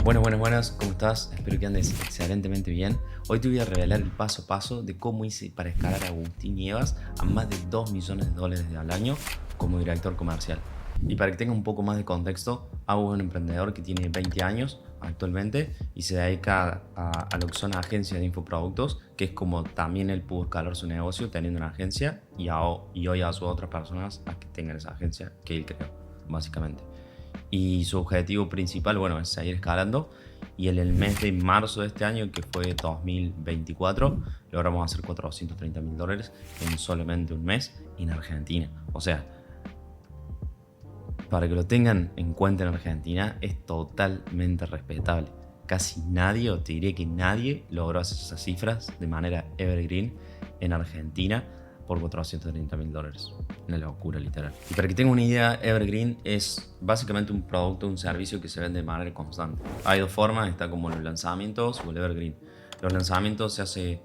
Buenas, ¿cómo estás? Espero que andes excelentemente bien. Hoy te voy a revelar el paso a paso de cómo hice para escalar a Agustín Nievas a más de $2 millones al año como director comercial. Y para que tenga un poco más de contexto, Agus es un emprendedor que tiene 20 años actualmente y se dedica a lo que son agencias de infoproductos, que es como también él pudo escalar su negocio teniendo una agencia y hoy ayuda a otras personas a que tengan esa agencia que él creó, básicamente. Y su objetivo principal, bueno, es seguir escalando. Y en el mes de marzo de este año, que fue 2024, logramos hacer $430.000 en solamente un mes en Argentina. O sea, para que lo tengan en cuenta, en Argentina es totalmente respetable. Casi nadie, o te diré que nadie, logró hacer esas cifras de manera evergreen en Argentina por $430.000. Una locura, literal. Y para que tengan una idea, evergreen es básicamente un producto, un servicio que se vende de manera constante. Hay dos formas, está como los lanzamientos o el evergreen. Los lanzamientos se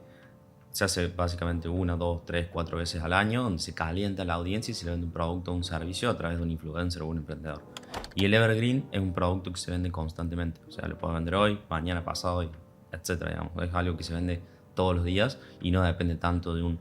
hace básicamente 1, 2, 3, 4 veces al año, donde se calienta la audiencia y se le vende un producto o un servicio a través de un influencer o un emprendedor. Y el evergreen es un producto que se vende constantemente. O sea, lo puedo vender hoy, mañana, pasado, etcétera, digamos. Es algo que se vende todos los días y no depende tanto de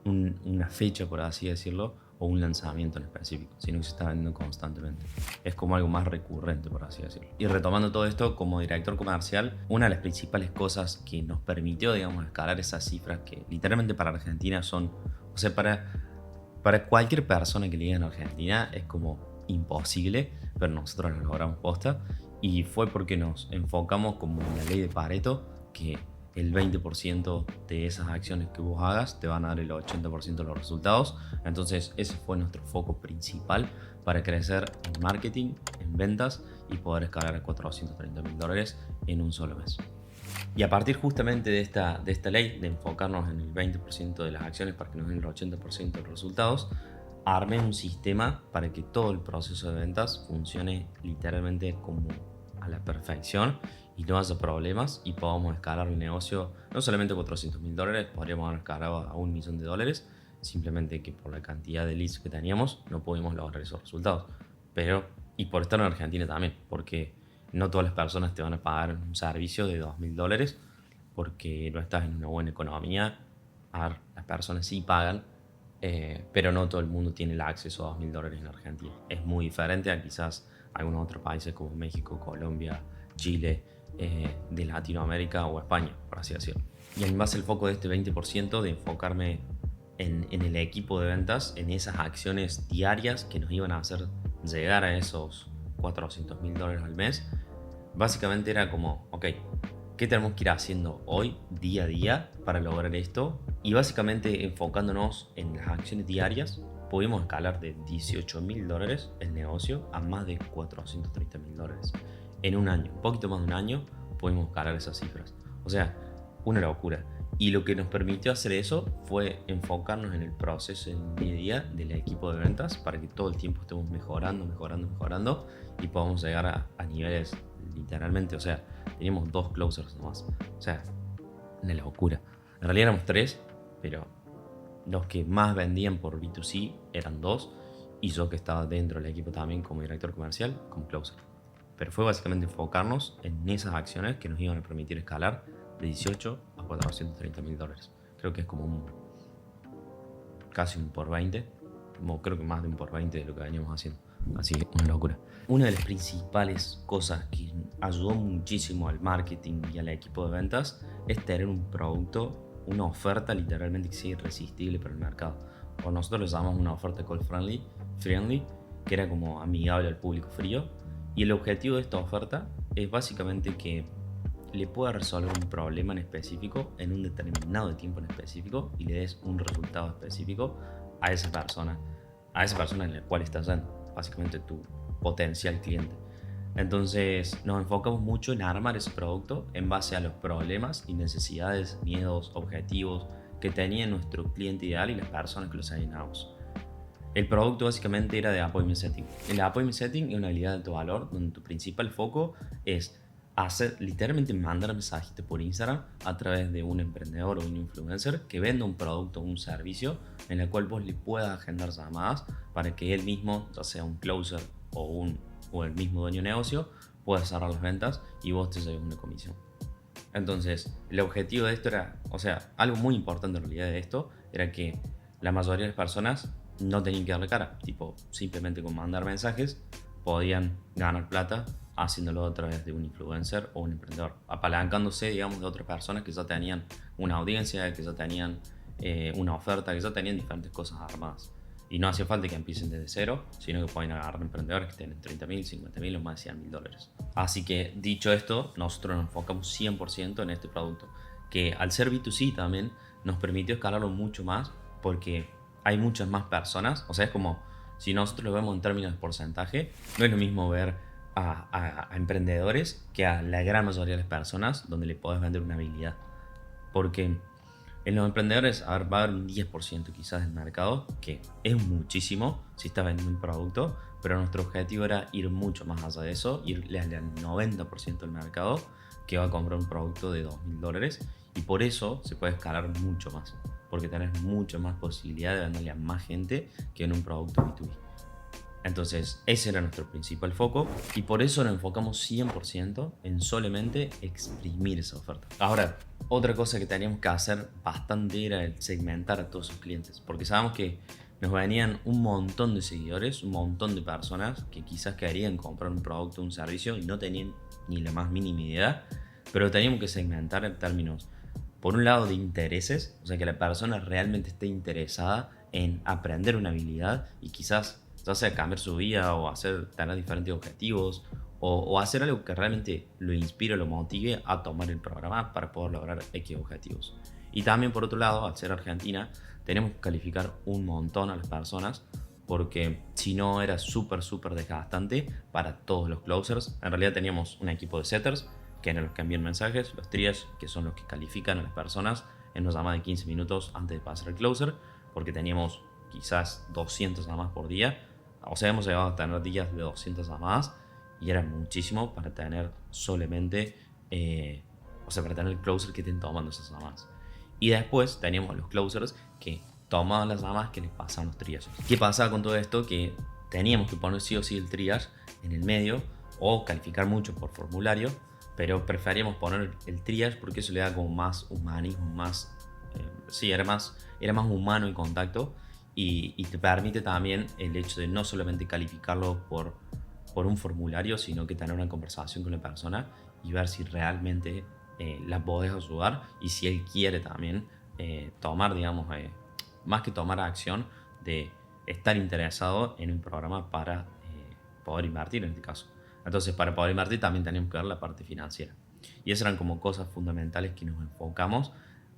una fecha, por así decirlo, o un lanzamiento en específico, sino que se está vendiendo constantemente. Es como algo más recurrente, por así decirlo. Y retomando todo esto, como director comercial, una de las principales cosas que nos permitió, digamos, escalar esas cifras que literalmente para Argentina son, o sea, para cualquier persona que vive en Argentina es como imposible, pero nosotros lo logramos posta, y fue porque nos enfocamos como en la ley de Pareto, que el 20% de esas acciones que vos hagas te van a dar el 80% de los resultados. Entonces ese fue nuestro foco principal para crecer en marketing, en ventas y poder escalar a $430.000 en un solo mes. Y a partir justamente de esta ley de enfocarnos en el 20% de las acciones para que nos den el 80% de los resultados, armé un sistema para que todo el proceso de ventas funcione literalmente como a la perfección y no haya problemas y podamos escalar el negocio no solamente a $400.000, podríamos haber escalado a $1 millón, simplemente que por la cantidad de leads que teníamos no pudimos lograr esos resultados. Pero, y por estar en Argentina también, porque no todas las personas te van a pagar un servicio de $2.000 porque no estás en una buena economía. A ver, las personas sí pagan, pero no todo el mundo tiene el acceso a $2.000 en Argentina. Es muy diferente a quizás algunos otros países como México, Colombia, Chile, de Latinoamérica o España, por así decirlo. Y en base al foco de este 20% de enfocarme en el equipo de ventas, en esas acciones diarias que nos iban a hacer llegar a esos $400.000 al mes, básicamente era como, ok, ¿qué tenemos que ir haciendo hoy, día a día, para lograr esto? Y básicamente enfocándonos en las acciones diarias, pudimos escalar de $18.000 el negocio a más de $430.000 en un año. Un poquito más de un año pudimos escalar esas cifras. O sea, una locura. Y lo que nos permitió hacer eso fue enfocarnos en el proceso en día a día del equipo de ventas para que todo el tiempo estemos mejorando y podamos llegar a niveles literalmente, o sea, teníamos 2 closers nomás. O sea, una locura. En realidad éramos 3, pero los que más vendían por B2C eran 2 y yo que estaba dentro del equipo también como director comercial, como closer. Pero fue básicamente enfocarnos en esas acciones que nos iban a permitir escalar de 18 a $430.000. Creo que es como casi un por 20, creo que más de un por 20 de lo que veníamos haciendo. Así que una locura. Una de las principales cosas que ayudó muchísimo al marketing y al equipo de ventas es tener un producto, una oferta literalmente que sea irresistible para el mercado. O nosotros lo llamamos una oferta call friendly, que era como amigable al público frío. Y el objetivo de esta oferta es básicamente que le pueda resolver un problema en específico en un determinado tiempo en específico y le des un resultado específico a esa persona en la cual estás yendo, básicamente tu potencial cliente. Entonces nos enfocamos mucho en armar ese producto en base a los problemas y necesidades, miedos, objetivos que tenía nuestro cliente ideal y las personas que los asignamos. El producto básicamente era de Appointment Setting. El Appointment Setting es una habilidad de alto valor donde tu principal foco es literalmente mandar mensajitos por Instagram a través de un emprendedor o un influencer que venda un producto o un servicio en el cual vos le puedas agendar llamadas para que él mismo, ya sea un closer o el mismo dueño de negocio, puedas cerrar las ventas y vos te lleves una comisión. Entonces, el objetivo de esto era, o sea, algo muy importante en realidad de esto, era que la mayoría de las personas no tenían que darle cara. Tipo, simplemente con mandar mensajes podían ganar plata haciéndolo a través de un influencer o un emprendedor, apalancándose, digamos, de otras personas que ya tenían una audiencia, que ya tenían una oferta, que ya tenían diferentes cosas armadas. Y no hacía falta que empiecen desde cero, sino que pueden agarrar emprendedores que tienen 30.000, 50.000 o más de 100.000 dólares. Así que, dicho esto, nosotros nos enfocamos 100% en este producto, que al ser B2C también nos permitió escalarlo mucho más porque hay muchas más personas. O sea, es como si nosotros lo vemos en términos de porcentaje, no es lo mismo ver a emprendedores que a la gran mayoría de las personas donde le podés vender una habilidad. Porque en los emprendedores va a haber un 10% quizás del mercado, que es muchísimo si estás vendiendo un producto, pero nuestro objetivo era ir mucho más allá de eso, irle al 90% del mercado que va a comprar un producto de $2.000, y por eso se puede escalar mucho más, porque tenés mucha más posibilidad de venderle a más gente que en un producto B2B. Entonces, ese era nuestro principal foco y por eso nos enfocamos 100% en solamente exprimir esa oferta. Ahora, otra cosa que teníamos que hacer bastante era el segmentar a todos esos clientes, porque sabemos que nos venían un montón de seguidores, un montón de personas que quizás querían comprar un producto o un servicio y no tenían ni la más mínima idea, pero teníamos que segmentar en términos, por un lado, de intereses, o sea, que la persona realmente esté interesada en aprender una habilidad y quizás ya sea cambiar su vida o tener diferentes objetivos o hacer algo que realmente lo inspire o lo motive a tomar el programa para poder lograr X objetivos. Y también, por otro lado, al ser Argentina, tenemos que calificar un montón a las personas porque si no era súper desgastante para todos los closers. En realidad teníamos un equipo de setters que eran los que envían mensajes, los triage, que son los que califican a las personas en una llamada de 15 minutos antes de pasar el closer, porque teníamos quizás 200 llamadas por día. O sea, hemos llegado a tener días de 200 llamadas y era muchísimo para tener solamente, para tener el closer que estén tomando esas llamadas. Y después teníamos los closers que tomaban las llamadas que les pasaban los triages. ¿Qué pasaba con todo esto? Que teníamos que poner sí o sí el triage en el medio o calificar mucho por formulario, pero preferíamos poner el triage porque eso le da como más humanismo, más, era más humano el contacto. Y te permite también el hecho de no solamente calificarlo por un formulario, sino que tener una conversación con la persona y ver si realmente la podés ayudar y si él quiere también tomar, digamos, más que tomar acción, de estar interesado en un programa para poder invertir en este caso. Entonces, para poder invertir también tenemos que ver la parte financiera. Y esas eran como cosas fundamentales que nos enfocamos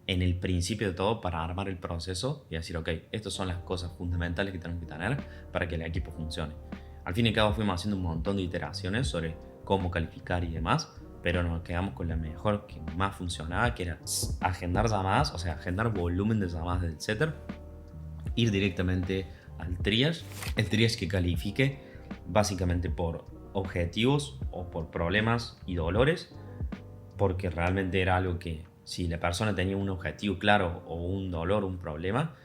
en el principio de todo para armar el proceso y decir, ok, estas son las cosas fundamentales que tenemos que tener para que el equipo funcione. Al fin y al cabo fuimos haciendo un montón de iteraciones sobre cómo calificar y demás, pero nos quedamos con la mejor que más funcionaba, que era agendar llamadas, o sea, agendar volumen de llamadas del setter, ir directamente al triage, el triage que califique básicamente por objetivos o por problemas y dolores, porque realmente era algo que si la persona tenía un objetivo claro o un dolor, un problema,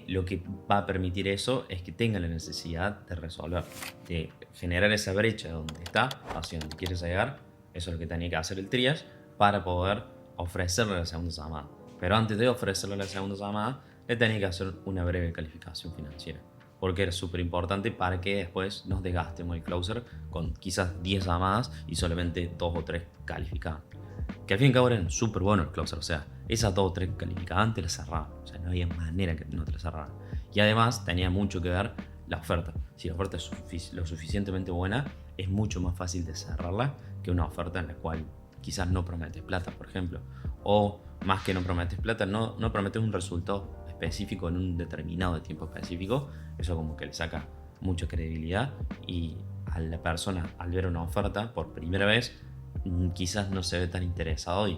lo que va a permitir eso es que tenga la necesidad de resolver, de generar esa brecha donde está, hacia donde quiere llegar. Eso es lo que tenía que hacer el triage para poder ofrecerle la segunda llamada. Pero antes de ofrecerle la segunda llamada, le tenía que hacer una breve calificación financiera, porque era súper importante para que después nos desgastemos el closer con quizás 10 llamadas y solamente 2 o 3 calificaban. Que al fin y al cabo eran súper buenos los closers, o sea, esas 2 o 3 calificaban te las cerraban, o sea, no había manera que no te las cerraran. Y además tenía mucho que ver la oferta. Si la oferta es lo suficientemente buena, es mucho más fácil de cerrarla que una oferta en la cual quizás no prometes plata, por ejemplo. O más que no prometes plata, no prometes un resultado específico en un determinado tiempo específico. Eso como que le saca mucha credibilidad y a la persona, al ver una oferta por primera vez, quizás no se ve tan interesado y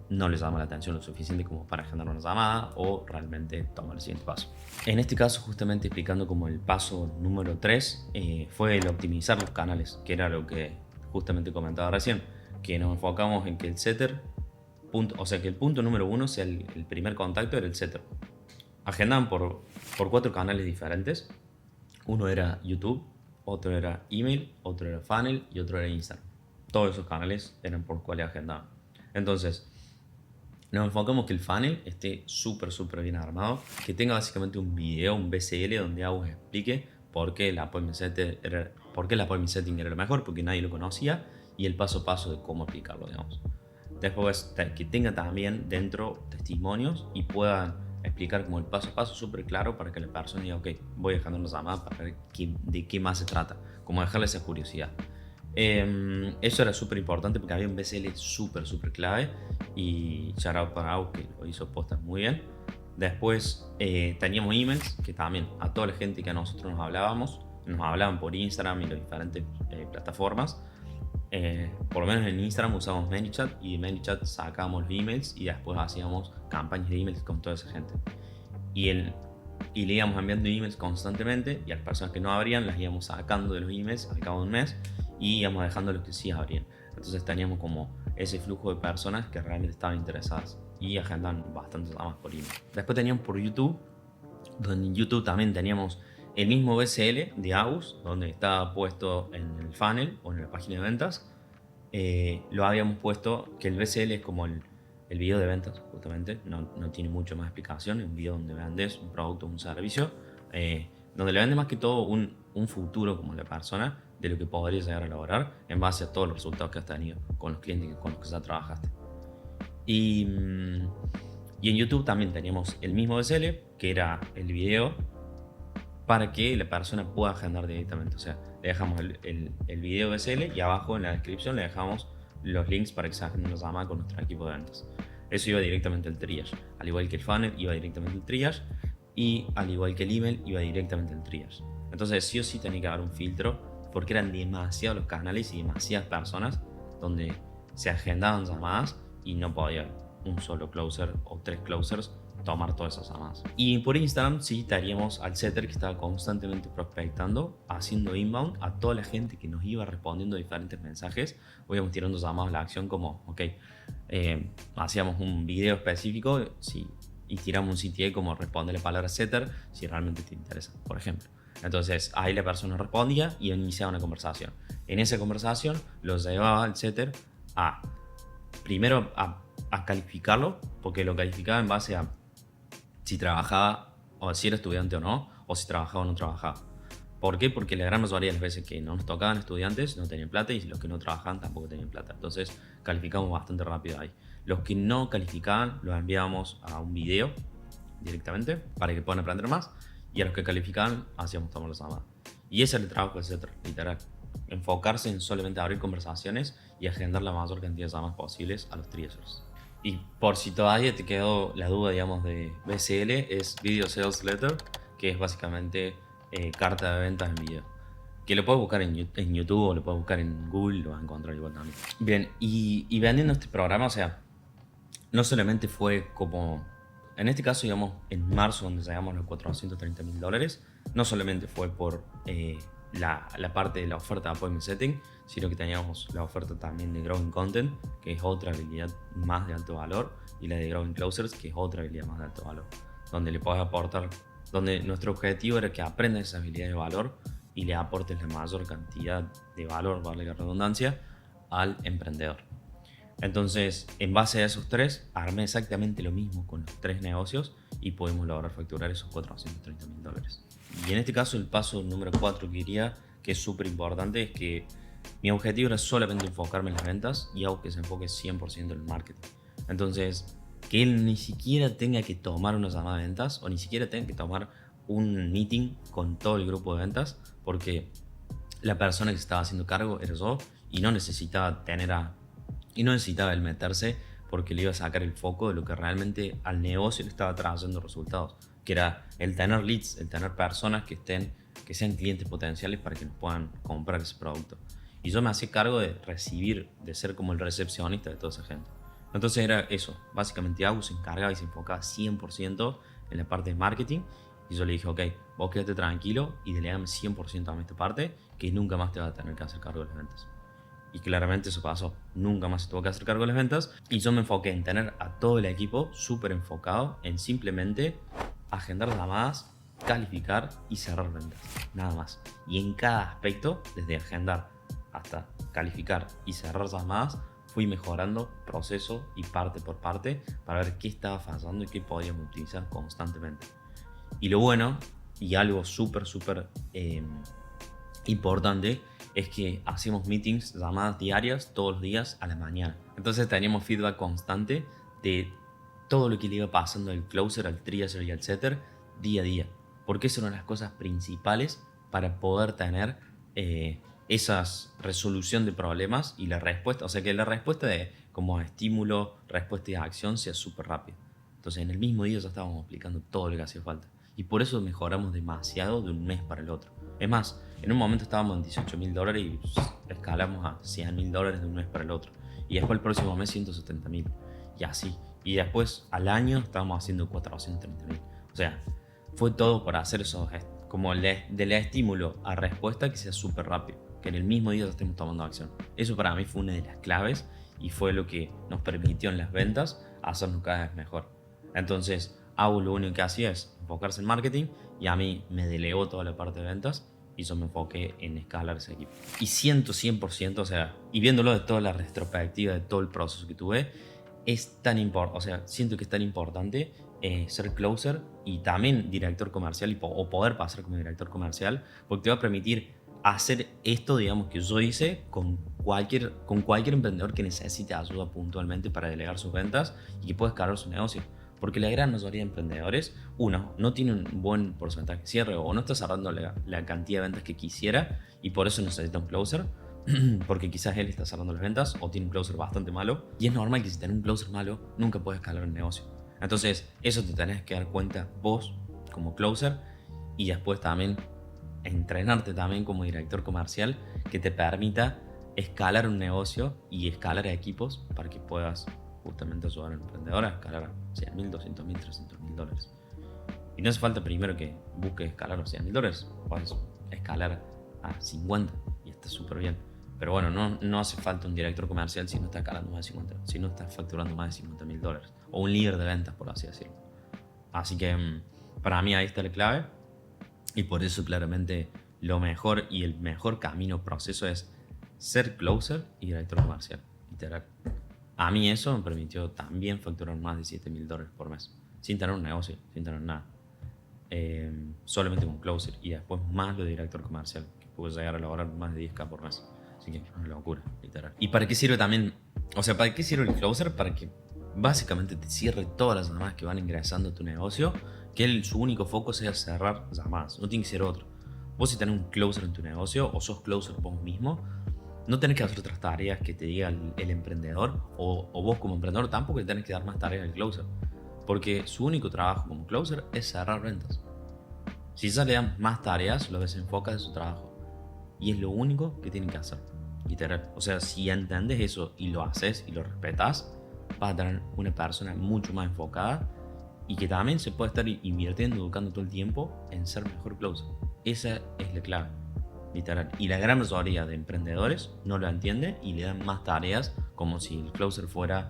no le llama la atención lo suficiente como para agendar una llamada o realmente tomar el siguiente paso. En este caso, justamente explicando como el paso número 3, fue el optimizar los canales, que era lo que justamente comentaba recién, que nos enfocamos en que el setter, que el punto número 1 sea el primer contacto, era el setter. Agendaban por 4 canales diferentes. Uno era YouTube, otro era email, otro era funnel y otro era Instagram. todos esos canales eran por cuales agendaban. Entonces, nos enfocamos que el funnel esté súper bien armado, que tenga básicamente un video, un BCL, donde Agus explique por qué el appointment setting era lo mejor, porque nadie lo conocía, y el paso a paso de cómo aplicarlo, digamos. Después, que tenga también dentro testimonios y puedan explicar como el paso a paso súper claro para que la persona diga, ok, voy dejando una llamada para ver de qué más se trata, como dejarle esa curiosidad. Eso era súper importante porque había un BCL súper clave, y shout out para Agus que lo hizo posta muy bien. Después teníamos emails que también a toda la gente que a nosotros nos hablaban por Instagram y las diferentes plataformas. Por lo menos en Instagram usamos ManyChat, y de ManyChat sacábamos los emails y después hacíamos campañas de emails con toda esa gente. Y le íbamos enviando emails constantemente, y a las personas que no abrían las íbamos sacando de los emails al cabo de un mes y íbamos dejando a los que sí abrían. Entonces teníamos como ese flujo de personas que realmente estaban interesadas y agendaban bastantes llamadas por email. Después teníamos por YouTube, donde en YouTube también teníamos el mismo BCL de Agus, donde estaba puesto en el funnel o en la página de ventas. Lo habíamos puesto, que el BCL es como el video de ventas, justamente, no tiene mucho más explicación, es un video donde vendes un producto o un servicio, donde le vendes más que todo un futuro como la persona, de lo que podrías llegar a lograr en base a todos los resultados que has tenido con los clientes con los que ya trabajaste. Y en YouTube también teníamos el mismo BCL, que era el video, para que la persona pueda agendar directamente. O sea, le dejamos el video BCL y abajo en la descripción le dejamos los links para que se agende una llamada con nuestro equipo de ventas. Eso iba directamente al triage. Al igual que el funnel iba directamente al triage, y al igual que el email iba directamente al triage. Entonces sí o sí tenía que haber un filtro, porque eran demasiados los canales y demasiadas personas donde se agendaban llamadas y no podía un solo closer o 3 closers tomar todas esas llamadas. Y por Instagram sí estaríamos al setter, que estaba constantemente prospectando, haciendo inbound a toda la gente que nos iba respondiendo diferentes mensajes. Íbamos tirando llamadas a la acción como, ok, hacíamos un video específico y tiramos un CTA como responde la palabra setter si realmente te interesa, por ejemplo. Entonces ahí la persona respondía y iniciaba una conversación. En esa conversación los llevaba al setter primero a calificarlo, porque lo calificaba en base a si trabajaba, o si era estudiante o no, o si trabajaba o no trabajaba. ¿Por qué? Porque la gran mayoría de las veces que no nos tocaban estudiantes no tenían plata, y los que no trabajaban tampoco tenían plata. Entonces calificamos bastante rápido ahí. Los que no calificaban los enviábamos a un video directamente para que puedan aprender más, y a los que calificaban hacíamos tomar la llamada. Y ese era el trabajo del setter, literal. Enfocarse en solamente abrir conversaciones y agendar la mayor cantidad de llamadas posibles a los triagers. Y por si todavía te quedó la duda, digamos, de BCL, es Video Sales Letter, que es básicamente carta de ventas en video. Que lo puedes buscar en YouTube o lo puedes buscar en Google, lo vas a encontrar igual también. Bien, y vendiendo este programa, o sea, no solamente fue como, en este caso, digamos, en marzo, donde llegamos a los $430,000, no solamente fue por la parte de la oferta de Appointment Setting, sino que teníamos la oferta también de Growing Content, que es otra habilidad más de alto valor, y la de Growing Closers, que es otra habilidad más de alto valor, donde le puedes aportar, donde nuestro objetivo era que aprendas esa habilidad de valor y le aportes la mayor cantidad de valor, vale la redundancia, al emprendedor. Entonces, en base a esos tres, armé exactamente lo mismo con los 3 negocios y pudimos lograr facturar esos $430,000. Y en este caso, el paso número 4 que diría que es súper importante es que mi objetivo era solamente enfocarme en las ventas, y hago que se enfoque 100% en el marketing. Entonces, que él ni siquiera tenga que tomar una llamada de ventas, o ni siquiera tenga que tomar un meeting con todo el grupo de ventas, porque la persona que se estaba haciendo cargo era yo, y no necesitaba él meterse, porque le iba a sacar el foco de lo que realmente al negocio le estaba trayendo resultados, que era el tener leads, el tener personas que sean clientes potenciales para que nos puedan comprar ese producto. Y yo me hacía cargo de recibir, de ser como el recepcionista de toda esa gente. Entonces era eso, básicamente Agus se encargaba y se enfocaba 100% en la parte de marketing, y yo le dije, ok, vos quédate tranquilo y delegame 100% a esta parte, que nunca más te vas a tener que hacer cargo de las ventas. Y claramente eso pasó, nunca más se tuvo que hacer cargo de las ventas, y yo me enfoqué en tener a todo el equipo súper enfocado en simplemente agendar llamadas, calificar y cerrar ventas, nada más. Y en cada aspecto, desde agendar hasta calificar y cerrar llamadas, fui mejorando proceso y parte por parte para ver qué estaba fallando y qué podíamos utilizar constantemente. Y lo bueno, y algo súper importante, es que hacíamos meetings, llamadas diarias, todos los días a la mañana. Entonces teníamos feedback constante de todo lo que le iba pasando al closer, al triager y al setter día a día. Porque eso eran las cosas principales para poder tener esa resolución de problemas y la respuesta. O sea, que la respuesta de como estímulo, respuesta y acción sea súper rápida. Entonces en el mismo día ya estábamos aplicando todo lo que hacía falta. Y por eso mejoramos demasiado de un mes para el otro. Es más, en un momento estábamos en $18,000 y escalamos a $100,000 de un mes para el otro. Y después el próximo mes 170,000. Y así. Y después al año estábamos haciendo 430,000. O sea, fue todo para hacer eso, como del estímulo a respuesta que sea súper rápido. Que en el mismo día estemos tomando acción. Eso para mí fue una de las claves y fue lo que nos permitió en las ventas hacernos cada vez mejor. Entonces, lo único que hacía es enfocarse en marketing y a mí me delegó toda la parte de ventas y yo me enfoqué en escalar ese equipo. Y 100%, o sea, y viéndolo de toda la retrospectiva de todo el proceso que tuve, es tan importante, o sea, siento que es tan importante ser closer y también director comercial o poder pasar como director comercial, porque te va a permitir hacer esto, digamos, que yo hice con cualquier emprendedor que necesite ayuda puntualmente para delegar sus ventas y que pueda escalar su negocio. Porque la gran mayoría de emprendedores, uno, no tiene un buen porcentaje de cierre o no está cerrando la cantidad de ventas que quisiera y por eso necesita un closer, porque quizás él está cerrando las ventas o tiene un closer bastante malo y es normal que si tenés un closer malo nunca puedes escalar el negocio. Entonces eso te tenés que dar cuenta vos como closer y después también entrenarte también como director comercial que te permita escalar un negocio y escalar a equipos para que puedas justamente ayudar al emprendedor a escalar a $100,000, $200,000, $300,000. Y no hace falta primero que busques escalar a $100,000, puedes escalar a 50 y está súper bien. Pero bueno, no hace falta un director comercial si no está escalando más de 50, si no está facturando más de $50,000. O un líder de ventas, por así decirlo. Así que para mí ahí está la clave. Y por eso claramente lo mejor y el mejor camino, proceso es ser closer y director comercial. Literal. A mí eso me permitió también facturar más de $7,000 por mes. Sin tener un negocio, sin tener nada. Solamente con closer y después más lo de director comercial, que pude llegar a lograr más de 10K por mes. Así que es una locura, literal. ¿Y para qué sirve también? O sea, ¿para qué sirve el closer? Para que básicamente te cierre todas las llamadas que van ingresando a tu negocio, que su único foco sea cerrar llamadas, no tiene que ser otro. Vos si tenés un closer en tu negocio o sos closer vos mismo, no tenés que hacer otras tareas que te diga el emprendedor o vos como emprendedor tampoco le tenés que dar más tareas al closer, porque su único trabajo como closer es cerrar ventas. Si ya le dan más tareas, lo desenfoca de su trabajo y es lo único que tienen que hacer, literal. O sea, si entendés eso y lo haces y lo respetas, vas a tener una persona mucho más enfocada y que también se puede estar invirtiendo, educando todo el tiempo en ser mejor closer. Esa es la clave, literal. Y la gran mayoría de emprendedores no lo entiende y le dan más tareas como si el closer fuera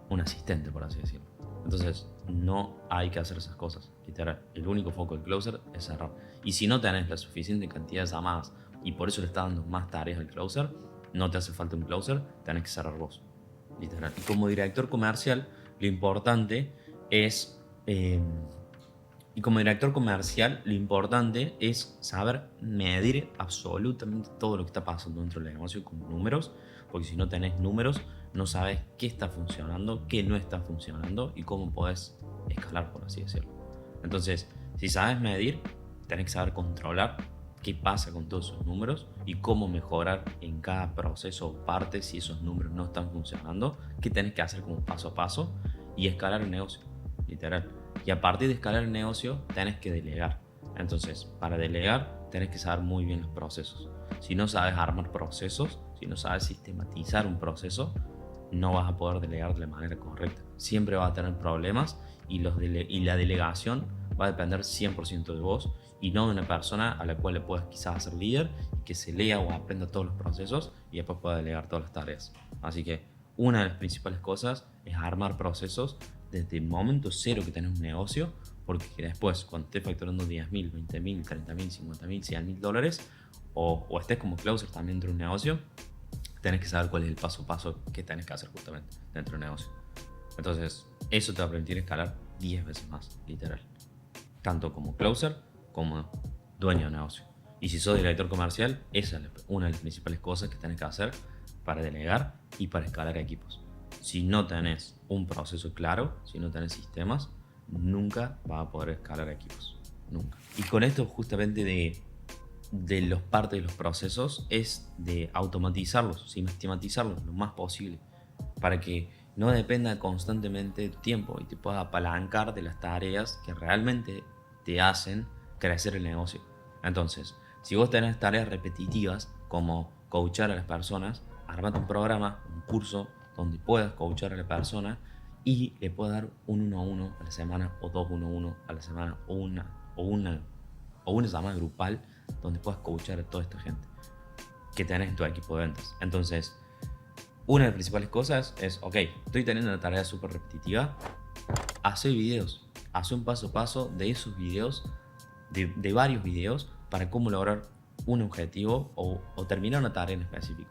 un asistente, por así decirlo. Entonces, no hay que hacer esas cosas, literal. El único foco del closer es cerrar. Y si no tenés la suficiente cantidad de llamadas y por eso le estás dando más tareas al closer, no te hace falta un closer, tenés que cerrar vos, literal. Y como director comercial, lo importante es saber medir absolutamente todo lo que está pasando dentro del negocio con números, porque si no tenés números, no sabes qué está funcionando, qué no está funcionando y cómo podés escalar, por así decirlo. Entonces, si sabes medir, tenés que saber controlar qué pasa con todos esos números y cómo mejorar en cada proceso o parte si esos números no están funcionando, qué tenés que hacer como paso a paso y escalar el negocio, literal. Y a partir de escalar el negocio, tenés que delegar. Entonces, para delegar, tenés que saber muy bien los procesos. Si no sabes armar procesos, si no sabes sistematizar un proceso, no vas a poder delegar de la manera correcta. Siempre vas a tener problemas y la delegación va a depender 100% de vos y no de una persona a la cual le puedes quizás hacer líder y que se lea o aprenda todos los procesos y después pueda delegar todas las tareas. Así que una de las principales cosas es armar procesos desde el momento cero que tenés un negocio, porque después cuando estés facturando 10,000, 20,000, 30,000, 50,000, $100,000 o estés como closer también dentro de un negocio, tenés que saber cuál es el paso a paso que tenés que hacer justamente dentro del negocio. Entonces, eso te va a permitir escalar 10 veces más, literal. Tanto como closer como dueño de negocio. Y si sos director comercial, esa es una de las principales cosas que tenés que hacer para delegar y para escalar equipos. Si no tenés un proceso claro, si no tenés sistemas, nunca vas a poder escalar equipos. Nunca. Y con esto justamente de los partes de los procesos es de automatizarlos, sistematizarlos lo más posible para que no dependa constantemente de tu tiempo y te puedas apalancar de las tareas que realmente te hacen crecer el negocio. Entonces, si vos tenés tareas repetitivas como coachar a las personas, armate un programa, un curso donde puedas coachar a la persona y le puedas dar un 1 a 1 a la semana o 2 1 a 1 a la semana o una llamada grupal donde puedas coachar a toda esta gente que tenés en tu equipo de ventas. Entonces, una de las principales cosas es, ok, estoy teniendo una tarea súper repetitiva, hace videos, hace un paso a paso de esos videos, de varios videos, para cómo lograr un objetivo o terminar una tarea en específico.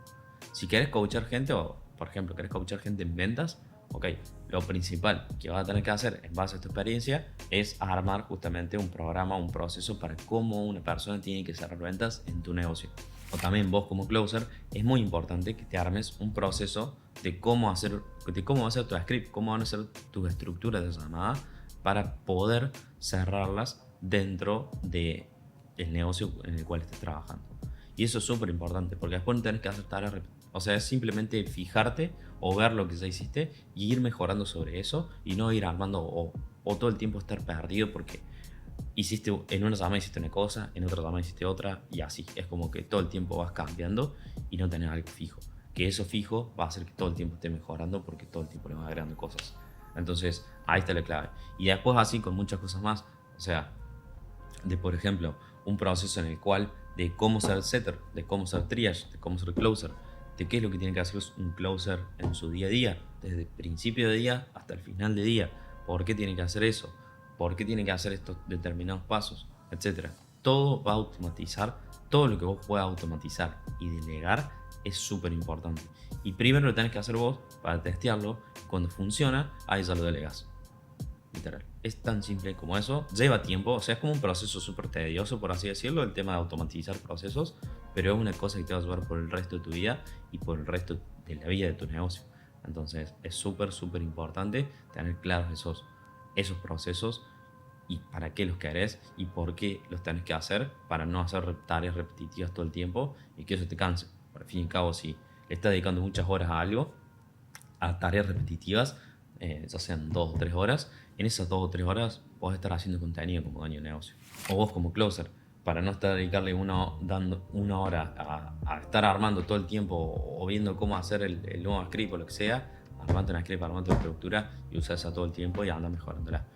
Si querés coachar gente, o por ejemplo, querés coachar gente en ventas, ok, lo principal que vas a tener que hacer en base a tu experiencia es armar justamente un programa, un proceso para cómo una persona tiene que cerrar ventas en tu negocio. O también vos como closer, es muy importante que te armes un proceso de cómo va a ser tu script, cómo van a ser tus estructuras de llamada para poder cerrarlas dentro del negocio en el cual estés trabajando. Y eso es súper importante porque después no tenés que hacer tareas repetitivas. O sea, es simplemente fijarte o ver lo que ya hiciste y ir mejorando sobre eso y no ir armando o todo el tiempo estar perdido porque hiciste en una llamada hiciste una cosa, en otra llamada hiciste otra y así. Es como que todo el tiempo vas cambiando y no tenés algo fijo. Que eso fijo va a hacer que todo el tiempo esté mejorando porque todo el tiempo le vas agregando cosas. Entonces, ahí está la clave. Y después así con muchas cosas más. O sea, de por ejemplo, un proceso en el cual de cómo ser setter, de cómo ser triage, de cómo ser closer, de qué es lo que tiene que hacer un closer en su día a día, desde el principio de día hasta el final de día. ¿Por qué tiene que hacer eso? ¿Por qué tiene que hacer estos determinados pasos? Etcétera. Todo va a automatizar. Todo lo que vos puedas automatizar y delegar es súper importante. Y primero lo tenés que hacer vos para testearlo. Cuando funciona, ahí ya lo delegas. Literal. Es tan simple como eso. Lleva tiempo. O sea, es como un proceso súper tedioso, por así decirlo, el tema de automatizar procesos. Pero es una cosa que te va a ayudar por el resto de tu vida y por el resto de la vida de tu negocio. Entonces, es súper, súper importante tener claros esos procesos y para qué los querés y por qué los tenés que hacer para no hacer tareas repetitivas todo el tiempo y que eso te canse. Al fin y al cabo, si le estás dedicando muchas horas a algo, a tareas repetitivas, ya sean 2 o 3 horas, en esas 2 o 3 horas podés estar haciendo contenido como dueño de negocio. O vos como closer, para no estar dedicarle dando una hora a estar armando todo el tiempo o viendo cómo hacer el nuevo script o lo que sea, armate una script, armate una estructura y usa esa todo el tiempo y anda mejorándola.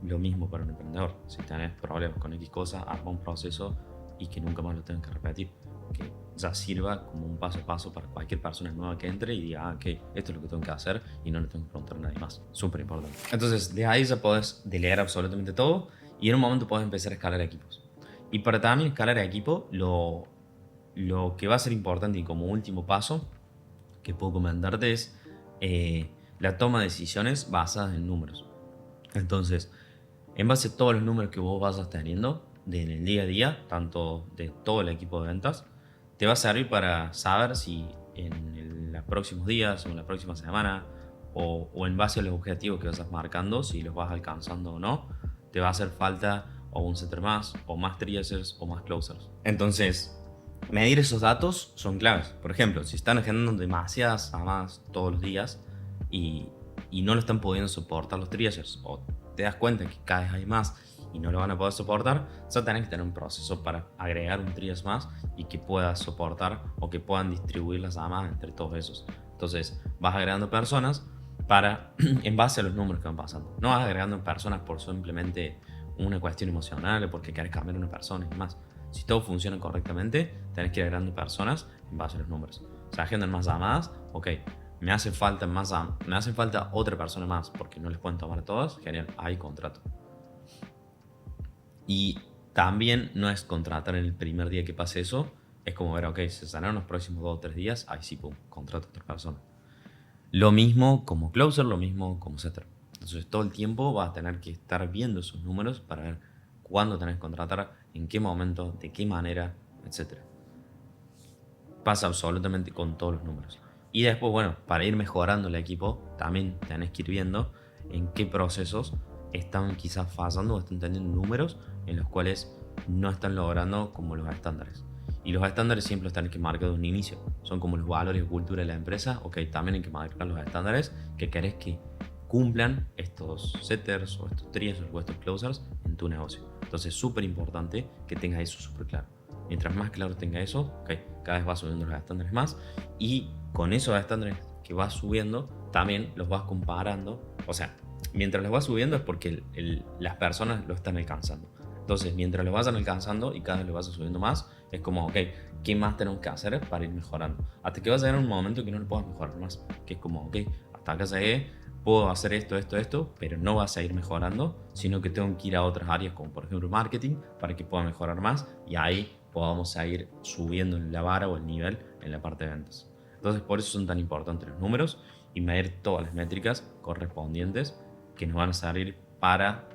Lo mismo para un emprendedor. Si tenés problemas con X cosas, arma un proceso y que nunca más lo tengas que repetir. Que ya sirva como un paso a paso para cualquier persona nueva que entre y diga, ok, esto es lo que tengo que hacer y no le tengo que preguntar a nadie más. Súper importante. Entonces, de ahí ya podés delegar absolutamente todo y en un momento podés empezar a escalar equipos. Y para también escalar equipo, lo que va a ser importante y como último paso que puedo comentarte es la toma de decisiones basadas en números. Entonces, en base a todos los números que vos vayas teniendo en el día a día, tanto de todo el equipo de ventas, te va a servir para saber si en los próximos días o en la próxima semana o en base a los objetivos que vayas marcando, si los vas alcanzando o no, te va a hacer falta o un setter más, o más triagers, o más closers. Entonces, medir esos datos son claves. Por ejemplo, si están generando demasiadas llamadas todos los días y no lo están pudiendo soportar los triagers, o te das cuenta que cada vez hay más y no lo van a poder soportar, ya tenés que tener un proceso para agregar un triage más y que pueda soportar o que puedan distribuir las llamadas entre todos esos. Entonces, vas agregando personas en base a los números que van pasando. No vas agregando personas por simplemente una cuestión emocional o porque querés cambiar a una persona y demás. Si todo funciona correctamente, tenés que ir agregando personas en base a los números. O sea, agendan más llamadas, ok, me hace falta otra persona más porque no les pueden tomar a todas, genial, ahí contrato. Y también no es contratar en el primer día que pase eso, es como ver, ok, se sanaron los próximos 2 o 3 días, ahí sí, pum, contrato a otra persona. Lo mismo como closer, lo mismo como setter. Entonces todo el tiempo vas a tener que estar viendo esos números para ver cuándo tenés que contratar, en qué momento, de qué manera, etc. Pasa absolutamente con todos los números. Y después, bueno, para ir mejorando el equipo, también tenés que ir viendo en qué procesos están quizás fallando o están teniendo números en los cuales no están logrando como los estándares. Y los estándares siempre los tenés que marcar de un inicio. Son como los valores y cultura de la empresa. Ok, también hay que marcar los estándares que querés que cumplan estos setters o estos triggers o estos closers en tu negocio. Entonces es súper importante que tengas eso súper claro. Mientras más claro tenga eso, okay, cada vez vas subiendo los estándares más y con esos estándares que vas subiendo también los vas comparando. O sea, mientras los vas subiendo es porque las personas lo están alcanzando. Entonces, mientras lo vayan alcanzando y cada vez lo vas subiendo más, es como, ok, ¿qué más tenemos que hacer para ir mejorando? Hasta que vas a llegar a un momento que no lo puedas mejorar más. Que es como, ok, hasta acá llegué, puedo hacer esto, pero no vas a ir mejorando, sino que tengo que ir a otras áreas como por ejemplo marketing para que pueda mejorar más y ahí podamos ir subiendo la vara o el nivel en la parte de ventas. Entonces por eso son tan importantes los números y medir todas las métricas correspondientes que nos van a servir para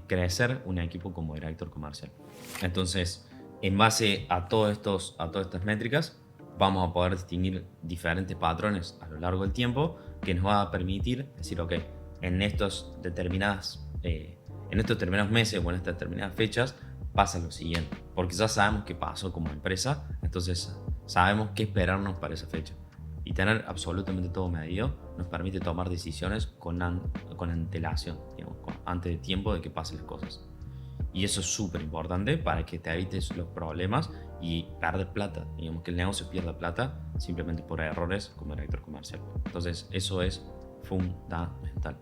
crecer un equipo como director comercial. Entonces, en base a todas estas métricas, vamos a poder distinguir diferentes patrones a lo largo del tiempo que nos va a permitir decir, ok, en estos determinados meses o en estas determinadas fechas pasa lo siguiente, porque ya sabemos qué pasó como empresa, entonces sabemos qué esperarnos para esa fecha. Y tener absolutamente todo medido nos permite tomar decisiones con antelación, digamos, antes de tiempo de que pasen las cosas. Y eso es súper importante para que te evites los problemas y perder plata. Digamos que el negocio pierda plata simplemente por errores como director comercial. Entonces eso es fundamental.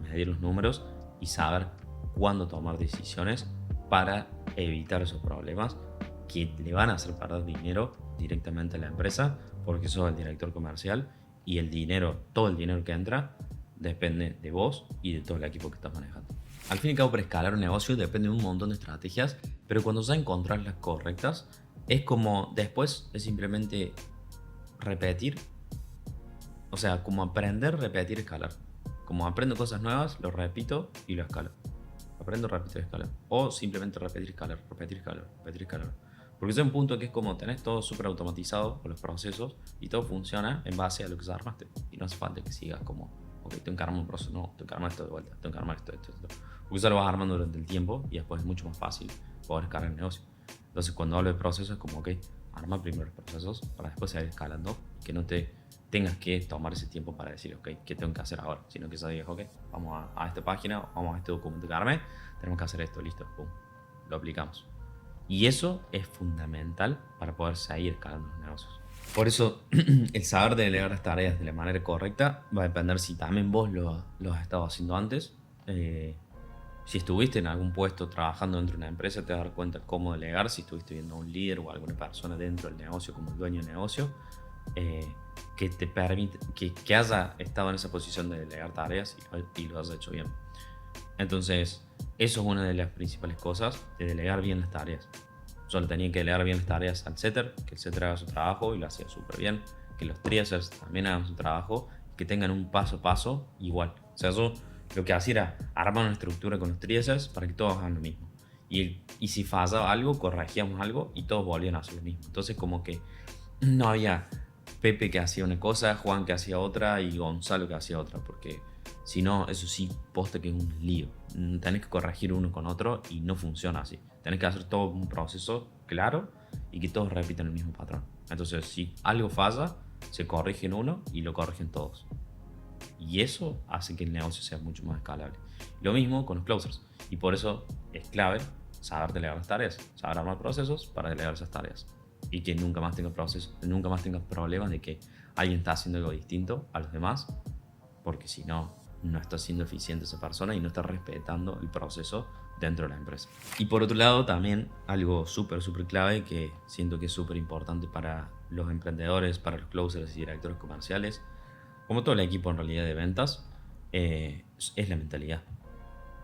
Medir los números y saber cuándo tomar decisiones para evitar esos problemas que le van a hacer perder dinero directamente a la empresa porque sos el director comercial y el dinero, todo el dinero que entra depende de vos y de todo el equipo que estás manejando. Al fin y al cabo, para escalar un negocio depende de un montón de estrategias, pero cuando ya encontrás las correctas, es como después es simplemente repetir, o sea, como aprender, repetir, escalar. Como aprendo cosas nuevas, lo repito y lo escalo. Aprendo, repito y escalo. O simplemente repetir, escalar, repetir, escalar, repetir, escalar. Porque es un punto que es como tenés todo súper automatizado con los procesos y todo funciona en base a lo que ya armaste. Y no hace falta que sigas como, ok, tengo que armar un proceso, no, tengo que armar esto de vuelta, tengo que armar esto. Porque eso lo vas armando durante el tiempo y después es mucho más fácil poder escalar el negocio. Entonces cuando hablo de procesos es como, ok, arma primero los procesos para después seguir escalando y que no te tengas que tomar ese tiempo para decir, ok, ¿qué tengo que hacer ahora? Sino que ya digas, ok, vamos a esta página, vamos a este documento que armé, tenemos que hacer esto, listo, pum, lo aplicamos. Y eso es fundamental para poder seguir escalando los negocios. Por eso, el saber delegar las tareas de la manera correcta va a depender si también vos lo has estado haciendo antes. Si estuviste en algún puesto trabajando dentro de una empresa, te vas a dar cuenta cómo delegar. Si estuviste viendo a un líder o a alguna persona dentro del negocio como el dueño del negocio, que te permite, que haya estado en esa posición de delegar tareas y lo has hecho bien. Entonces, eso es una de las principales cosas, de delegar bien las tareas. Solo tenía que delegar bien las tareas al setter, que el setter haga su trabajo y lo hacía súper bien, que los triagers también hagan su trabajo, que tengan un paso a paso igual. O sea, yo lo que hacía era armar una estructura con los triagers para que todos hagan lo mismo. Y si fallaba algo, corregíamos algo y todos volvían a hacer lo mismo. Entonces, como que no había Pepe que hacía una cosa, Juan que hacía otra y Gonzalo que hacía otra, porque si no, eso sí, posta que es un lío. Tenés que corregir uno con otro y no funciona así. Tenés que hacer todo un proceso claro y que todos repitan el mismo patrón. Entonces, si algo falla, se corrige en uno y lo corrigen todos. Y eso hace que el negocio sea mucho más escalable. Lo mismo con los closers. Y por eso es clave saber delegar las tareas, saber armar procesos para delegar esas tareas. Y que nunca más tengas problemas de que alguien está haciendo algo distinto a los demás, porque si no, no está siendo eficiente esa persona y no está respetando el proceso dentro de la empresa. Y por otro lado, también algo súper clave que siento que es súper importante para los emprendedores, para los closers y directores comerciales, como todo el equipo en realidad de ventas, es la mentalidad.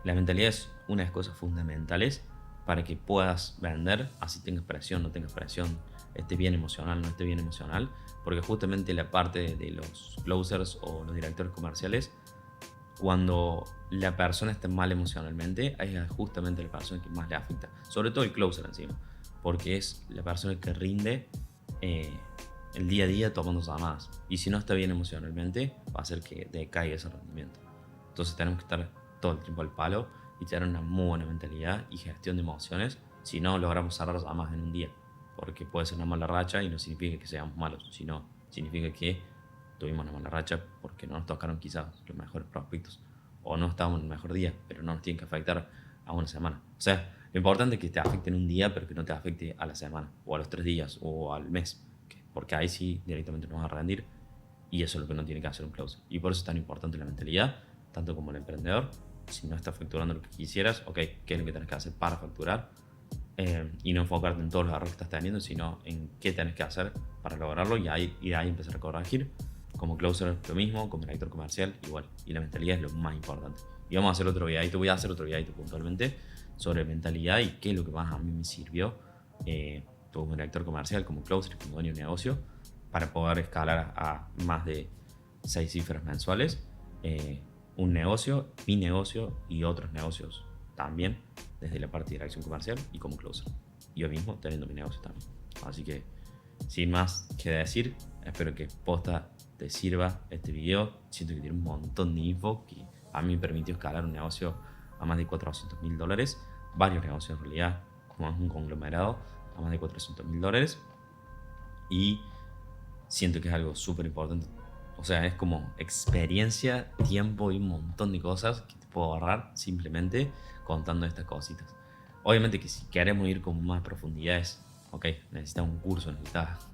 La mentalidad es una de las cosas fundamentales para que puedas vender, así tengas presión, no tengas presión, esté bien emocional, no esté bien emocional, porque justamente la parte de los closers o los directores comerciales, cuando la persona está mal emocionalmente, es justamente la persona que más le afecta, sobre todo el closer encima, porque es la persona que rinde el día a día tomando llamadas, y si no está bien emocionalmente, va a hacer que decaiga ese rendimiento. Entonces tenemos que estar todo el tiempo al palo y tener una muy buena mentalidad y gestión de emociones, si no logramos cerrar llamadas en un día, porque puede ser una mala racha y no significa que seamos malos, sino significa que tuvimos una mala racha porque no nos tocaron quizás los mejores prospectos o no estábamos en el mejor día, pero no nos tienen que afectar a una semana. O sea, lo importante es que te afecte en un día, pero que no te afecte a la semana o a los 3 días o al mes, porque ahí sí directamente nos va a rendir, y eso es lo que no tiene que hacer un closer. Y por eso es tan importante la mentalidad, tanto como el emprendedor. Si no estás facturando lo que quisieras, ok, ¿qué es lo que tienes que hacer para facturar? Y no enfocarte en todos los errores que estás teniendo, sino en qué tienes que hacer para lograrlo, y de ahí empezar a corregir. Como closer lo mismo, como director comercial igual. Y la mentalidad es lo más importante. Y vamos a hacer otro videito, voy a hacer otro videito puntualmente sobre mentalidad y qué es lo que más a mí me sirvió como director comercial, como closer, como dueño de negocio, para poder escalar a más de 6 cifras mensuales. Un negocio, mi negocio y otros negocios también, desde la parte de dirección comercial y como closer. Yo mismo teniendo mi negocio también. Así que, sin más que decir, espero que posta te sirva este video. Siento que tiene un montón de info que a mí me permitió escalar un negocio a más de $400.000, varios negocios en realidad, como es un conglomerado, a más de $400.000, y siento que es algo súper importante. O sea, es como experiencia, tiempo y un montón de cosas que te puedo ahorrar simplemente contando estas cositas. Obviamente que si queremos ir con más profundidades, ok, necesitas un curso, necesitas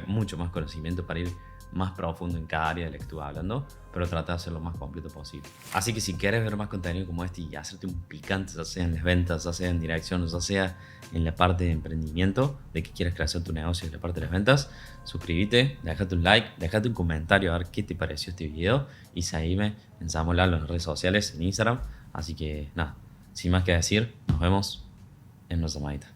mucho más conocimiento para ir más profundo en cada área de la que estuve hablando, pero trata de hacerlo lo más completo posible. Así que si quieres ver más contenido como este y hacerte un picante, ya sea en las ventas, ya sea en dirección, ya sea en la parte de emprendimiento, de que quieres crecer tu negocio en la parte de las ventas, suscríbete, déjate un like, déjate un comentario a ver qué te pareció este video y seguime en Samolalo en las redes sociales, en Instagram. Así que nada, sin más que decir, nos vemos en nuestra llamadita.